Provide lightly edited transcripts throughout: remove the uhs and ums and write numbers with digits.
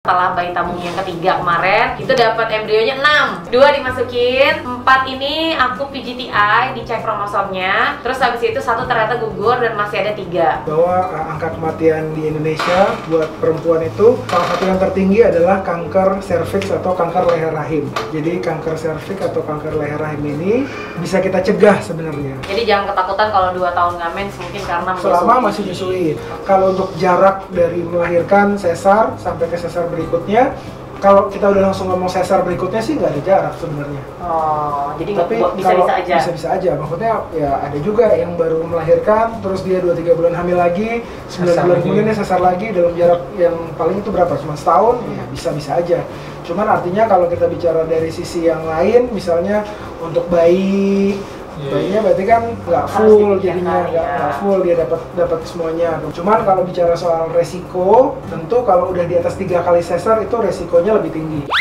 Setelah bayi tabung yang ketiga kemarin, itu dapat embrionya 6. 2 dimasukin, 4 ini aku PGTI, dicek kromosomnya. Terus habis itu 1 ternyata gugur dan masih ada 3. Bahwa angka kematian di Indonesia buat perempuan itu salah satu yang tertinggi adalah kanker serviks atau kanker leher rahim. Jadi kanker serviks atau kanker leher rahim ini bisa kita cegah sebenarnya. Jadi jangan ketakutan kalau 2 tahun nggak mens, mungkin karena selama masih menyusui. Kalau untuk jarak dari melahirkan sesar sampai ke sesar berikutnya, kalau kita udah langsung ngomong sesar berikutnya sih nggak ada jarak sebenarnya. Oh, jadi tapi bisa-bisa aja. Bisa-bisa aja. Maksudnya ya ada juga yang baru melahirkan, terus dia 2-3 bulan hamil lagi, 9 bulan kemudian dia sesar lagi dalam jarak yang paling itu berapa? Cuma setahun, ya bisa-bisa aja. Cuman artinya kalau kita bicara dari sisi yang lain, misalnya untuk bayi, bayinya berarti kan nggak full jadinya, nggak full dia dapat semuanya. Cuman kalau bicara soal resiko, tentu kalau udah di atas 3 kali sesar itu resikonya lebih tinggi.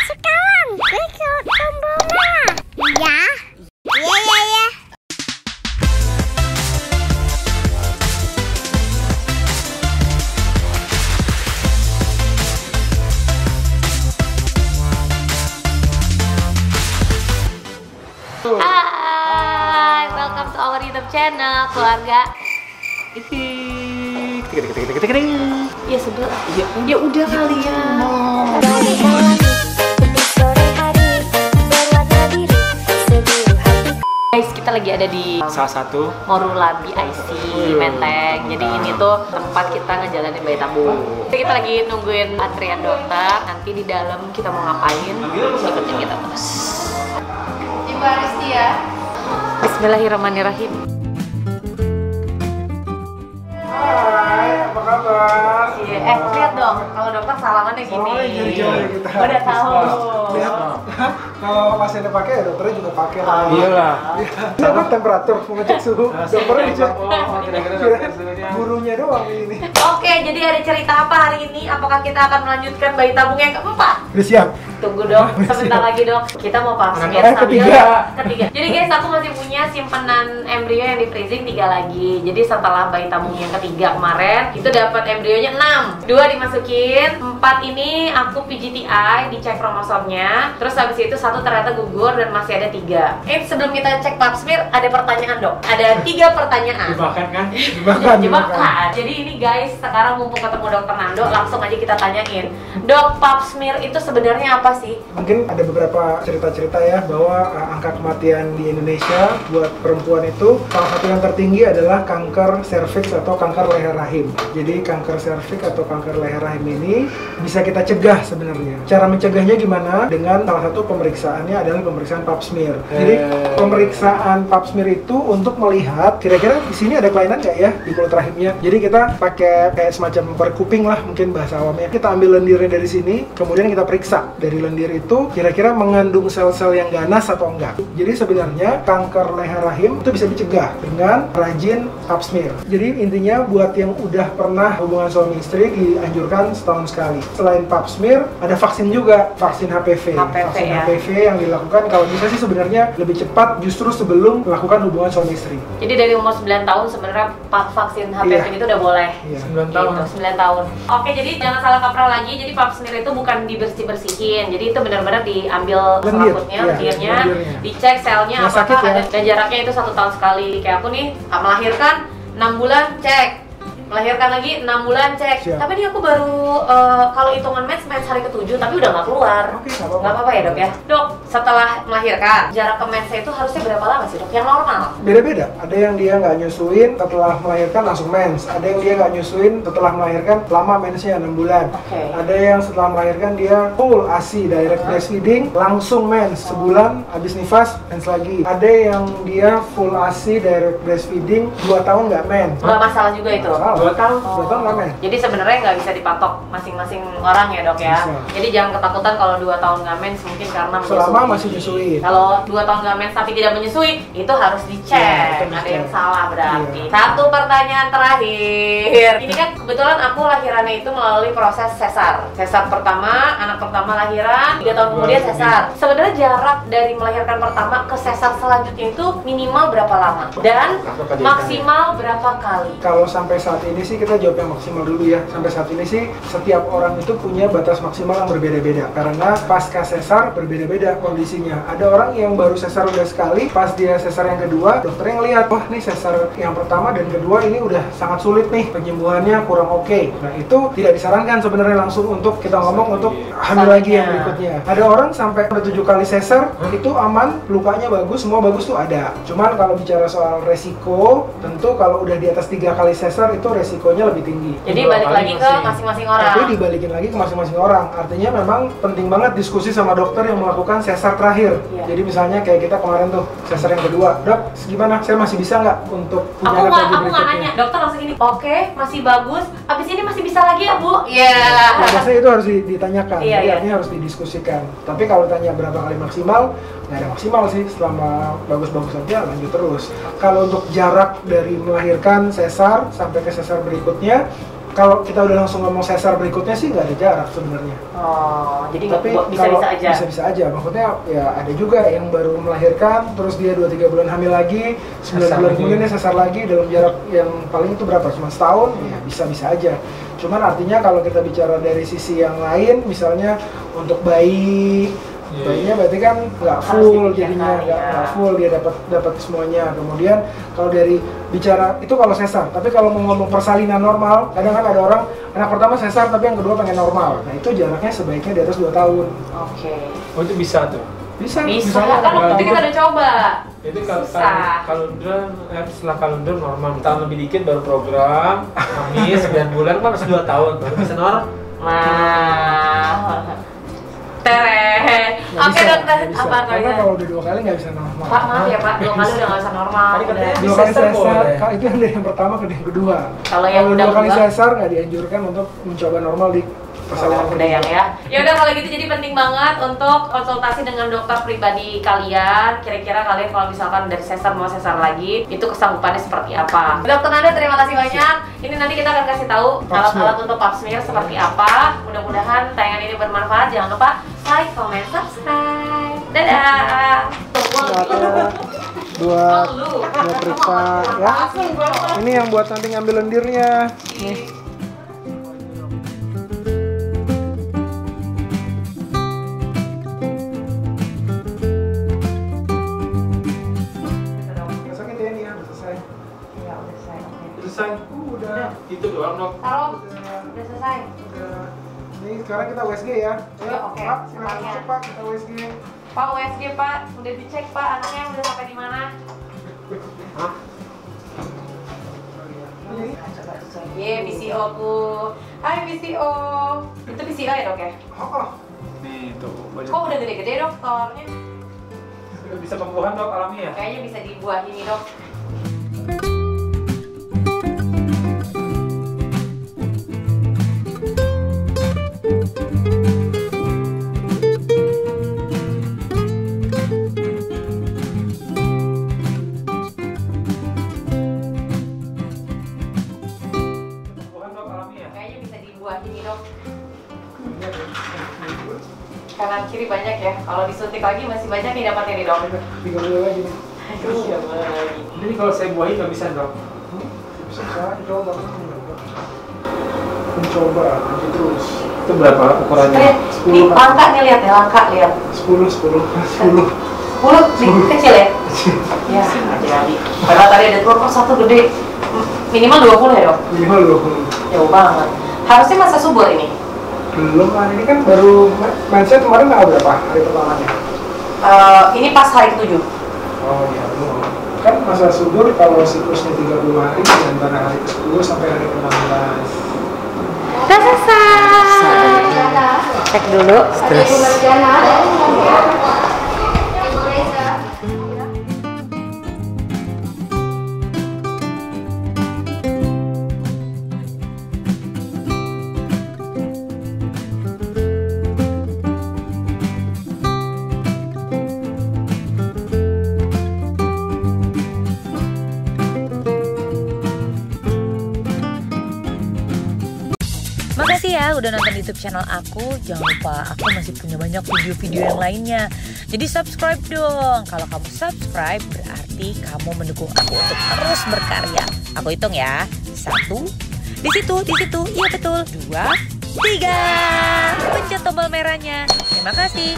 Sekarang berikut tombol merah. Ya. Hai, welcome to our YouTube channel, keluarga. Ya sudah, ya udah kali ya. Guys, kita lagi ada di salah satu Morula BIC Menteng. Jadi ini tuh tempat kita ngejalanin bayi tabung. Jadi kita lagi nungguin antrian dokter. Nanti di dalam kita mau ngapain? Ikutin kita terus. Ibu Aristi ya. Bismillahirrahmanirrahim. Hai, apa kabar? Lihat dong, kalau dokter salamannya gini. Kita. Udah tahu. Lihat, kalau pasiennya pakai, ya dokternya juga pakai. Iyalah. Sama temperatur, mengecek suhu. Dokternya dicek. Gurunya doang ini. Oke, jadi ada cerita apa hari ini? Apakah kita akan melanjutkan bayi tabung yang keempat? Udah siap? Tunggu dong, sebentar lagi dok. Kita mau pap smear ketiga. Jadi guys, aku masih punya simpanan embrio yang di freezing 3 lagi. Jadi setelah bayi tabung yang ketiga kemarin, itu dapat embrionya 6. 2 dimasukin, 4 ini aku PGTI, dicek kromosomnya. Terus habis itu 1 ternyata gugur dan masih ada 3. Sebelum kita cek pap smear, ada pertanyaan dok. Ada 3 pertanyaan. Jebakan kan? Jebakan. Jadi ini guys, sekarang mumpung ketemu dokter Nando, langsung aja kita tanyain. Dok, pap smear itu sebenarnya apa sih? Mungkin ada beberapa cerita-cerita ya bahwa angka kematian di Indonesia buat perempuan itu salah satu yang tertinggi adalah kanker serviks atau kanker leher rahim. Jadi kanker serviks atau kanker leher rahim ini bisa kita cegah sebenarnya. Cara mencegahnya gimana? Dengan salah satu pemeriksaannya adalah pemeriksaan pap smear. Jadi pemeriksaan pap smear itu untuk melihat kira-kira di sini ada kelainan nggak ya di kulit rahimnya. Jadi kita pakai kayak semacam perkuping lah mungkin bahasa awamnya. Kita ambil lendirnya dari sini, kemudian kita periksa dari lendir itu kira-kira mengandung sel-sel yang ganas atau enggak. Jadi sebenarnya kanker leher rahim itu bisa dicegah dengan rajin pap smear. Jadi intinya buat yang udah pernah hubungan suami istri dianjurkan setahun sekali. Selain pap smear, ada vaksin juga, vaksin HPV. Vaksin ya. HPV yang dilakukan kalau bisa sih sebenarnya lebih cepat justru sebelum melakukan hubungan suami istri. Jadi dari umur 9 tahun sebenarnya vaksin HPV itu udah boleh. 9 tahun. 9 tahun. Oke, jadi jangan salah kaprah lagi. Jadi pap smear itu bukan dibersih-bersihin. Jadi itu benar-benar diambil selaputnya, lendirnya, dicek selnya apakah ada, dan jaraknya itu 1 tahun sekali. Kayak aku nih melahirkan 6 bulan cek, melahirkan lagi 6 bulan cek. Tapi ini aku baru kalau hitungan mens hari ke-7 tapi udah nggak keluar. Nggak apa-apa ya dok ya. Dok, setelah melahirkan jarak ke mensnya itu harusnya berapa lama sih dok? Yang normal? Beda-beda. Ada yang dia nggak nyusuin setelah melahirkan langsung mens. Ada yang dia nggak nyusuin setelah melahirkan lama mensnya 6 bulan. Ada yang setelah melahirkan dia full ASI direct breastfeeding langsung mens sebulan habis nifas mens lagi. Ada yang dia full ASI direct breastfeeding 2 tahun nggak mens. Nggak masalah juga itu. 2 tahun nggak mens. Jadi sebenarnya nggak bisa dipatok masing-masing orang ya dok ya. Jadi jangan ketakutan kalau 2 tahun nggak mens, mungkin karena selama masih menyusui. Kalau 2 tahun nggak mens tapi tidak menyusui, itu harus dicek. Ada yang salah berarti. Satu pertanyaan terakhir. Ini kan kebetulan aku lahirannya itu melalui proses sesar. Sesar pertama, anak pertama lahiran, 3 tahun kemudian sesar. Sebenarnya jarak dari melahirkan pertama ke sesar selanjutnya itu minimal berapa lama? Dan maksimal berapa kali? Kalau sampai saat ini sih kita jawab yang maksimal dulu ya. Sampai saat ini sih setiap orang itu punya batas maksimal yang berbeda-beda karena pasca sesar berbeda-beda kondisinya. Ada orang yang baru sesar udah sekali, pas dia sesar yang kedua, dokternya ngeliat, wah nih sesar yang pertama dan kedua ini udah sangat sulit nih, penyembuhannya kurang oke. Nah itu tidak disarankan sebenarnya langsung untuk kita ngomong untuk hamil lagi yang berikutnya. Ada orang sampai udah 7 kali sesar itu aman, lukanya bagus, semua bagus tuh ada. Cuman kalau bicara soal resiko, tentu kalau udah di atas 3 kali sesar itu resikonya lebih tinggi. Jadi balik lagi ke masing-masing orang. Tapi dibalikin lagi ke masing-masing orang. Artinya memang penting banget diskusi sama dokter yang melakukan sesar terakhir. Jadi misalnya kayak kita kemarin tuh sesar yang kedua, dok gimana? Saya masih bisa nggak untuk punya anak lagi berikutnya? Aku nggak nanya, dokter langsung gini, oke, masih bagus. Abis ini masih bisa lagi ya bu? Iya. Biasanya itu harus ditanyakan. Jadi artinya harus didiskusikan. Tapi kalau tanya berapa kali maksimal, nggak ada maksimal sih. Selama bagus-bagus saja lanjut terus. Kalau untuk jarak dari melahirkan sesar sampai ke sesar berikutnya, kalau kita udah langsung ngomong sesar berikutnya sih nggak ada jarak sebenarnya. Oh, jadi tapi bisa-bisa aja. Bisa-bisa aja. Maksudnya ya ada juga yang baru melahirkan, terus dia 2-3 bulan hamil lagi, 9 bulan kemudian dia sesar lagi dalam jarak yang paling itu berapa? Cuma setahun? Ya bisa-bisa aja. Cuman artinya kalau kita bicara dari sisi yang lain, misalnya untuk bayi, bayinya berarti kan nggak full jadinya, nggak full dia dapat semuanya. Kemudian kalau dari bicara itu kalau sesar, tapi kalau mau ngomong persalinan normal, kadang kan ada orang anak pertama sesar tapi yang kedua pengen normal. Nah itu jaraknya sebaiknya di atas 2 tahun. Oke. Oh itu bisa tuh? Bisa kan waktu itu kita udah coba. Itu kalender, setelah kalender normal. Tahun lebih dikit baru program, kami 9 bulan kan masih 2 tahun baru bisa normal. Tereh. Oke dokter, apa karena kalau udah 2 kali nggak bisa normal. Pak maaf ya Pak, 2 kali udah nggak bisa normal. 2 kali sesar, itu yang dari yang pertama ke yang kedua. Kalau yang udah 2 kali sesar nggak dianjurkan untuk mencoba normal di persalinan udah yang ya. Ya udah kalau gitu jadi penting banget untuk konsultasi dengan dokter pribadi kalian. Kira-kira kalian kalau misalkan dari sesar mau sesar lagi, itu kesanggupannya seperti apa. Dokter Nanda terima kasih banyak. Ini nanti kita akan kasih tahu alat-alat untuk pap smear seperti apa. Mudah-mudahan tayangan ini bermanfaat. Jangan lupa like, comment, subscribe. Dadah. Buat periksa ya. Ini yang buat nanti ngambil lendirnya. Nih. Selesai. Udah. Itu doang dok. Taruh. Udah selesai. Udah. Ini sekarang kita USG ya. Oke. Pak, silakan masuk Pak, kita USG. Pak USG Pak, udah dicek Pak anaknya udah sampai di mana? Hah? Coba dicek. PCO ku. Hai PCO. Itu PCO ya dok ya? Oh. Nih tuh. Kok udah gede-gede dok telurnya? Udah bisa pembuahan dok alami ya? Kayaknya bisa dibuahin nih dok. Kanan kiri banyak ya. Kalau disuntik lagi masih banyak nih dapatnya nih dok. 3 bulan lagi nih. Jadi kalau saya buahin nggak bisa dok? Bisa coba. Mencoba lanjut terus. Itu berapa ukurannya? 10. Langka nih lihat ya, langka lihat. 10. 10 kecil ya? Ya, hati-hati. Karena tadi ada telur kok satu gede. Minimal 20 ya dok? Minimal 20. Jauh banget. Harusnya masa subur ini? Belum kan, ini kan baru mindset kemarin tanggal berapa hari pertamanya? Ini pas hari ke-7. Oh iya, belum. Kan masa subur kalau siklusnya 30 hari antara hari ke-10 sampai hari ke-16. Udah selesai. Cek dulu. Stres. Makasih ya udah nonton YouTube channel aku. Jangan lupa aku masih punya banyak video-video yang lainnya. Jadi subscribe dong. Kalau kamu subscribe berarti kamu mendukung aku untuk terus berkarya. Aku hitung ya. 1, Di situ, iya betul. 2, 3. Pencet tombol merahnya. Terima kasih.